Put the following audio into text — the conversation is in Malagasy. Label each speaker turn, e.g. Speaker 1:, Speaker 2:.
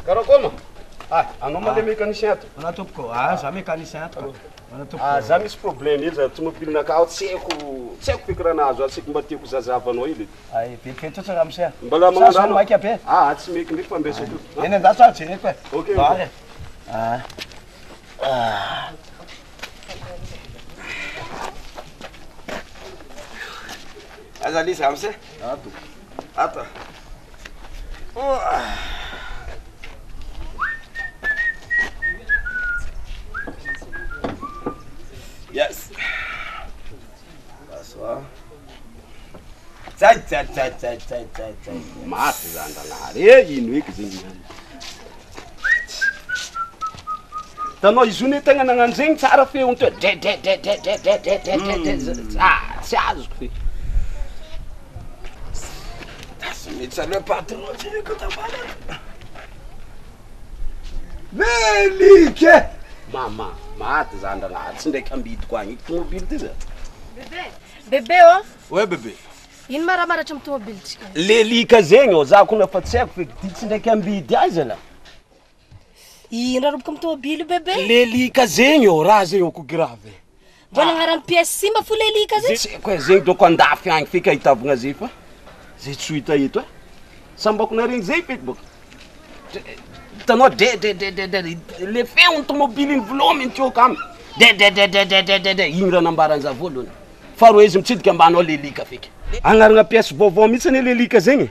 Speaker 1: Karakôma? Anao male mécanicien ato.
Speaker 2: Ana tompoko. Za mécanicien ato. Ana tompoko.
Speaker 1: Za misy problème izy tomobilinakahy tsy haiko fikirana azo asiky mba tiako zazavanao ily.
Speaker 2: Ay, bebe totra ramosea.
Speaker 1: Mbola manano
Speaker 2: maika be.
Speaker 1: Tsy meky ndraiky fa mbesako.
Speaker 2: Eny andaso aty jereko e.
Speaker 1: Ok.
Speaker 2: Vary.
Speaker 3: Aza Lisa ramosea? Ato. Yes. That's all. Zay.
Speaker 1: Maty zandalary ino eky zegny. Tanao izy io tegna nagnano zegny tsara feony to. Tsy azoko fe.
Speaker 3: Metsy le patron tsika tapala.
Speaker 2: Melike!
Speaker 1: Mama, maty zandalary tsy ndraiky ambidiko agny tomobily ty za.
Speaker 4: Bébé oh.
Speaker 3: Ouais bébé.
Speaker 4: Ino maramaratra amin'ny tomobily tsika?
Speaker 1: Lelika zegny ô, za koa fa tsy haiko fe tsy ndraiky ambidy azy la.
Speaker 4: Ino raha robaka amin'ny tomobily bébé?
Speaker 1: Lelika zegny ô, raha zegny ô ko grave.
Speaker 4: Mbola agnarany pièce simba fo lelika zegny?
Speaker 1: Tsy haiko zegny doko andafy agny feky ahitavagna zay fa zay tsy hita eto e. Sambako naregny zay feky boka. Tanao le feony tomobily volominy teo kam. Igny raha nambaranza voalohany. Faharoa izy mitsidika ambanao lelika feky. Agnarana pièce vaovao mihitsy ny lelika zegny.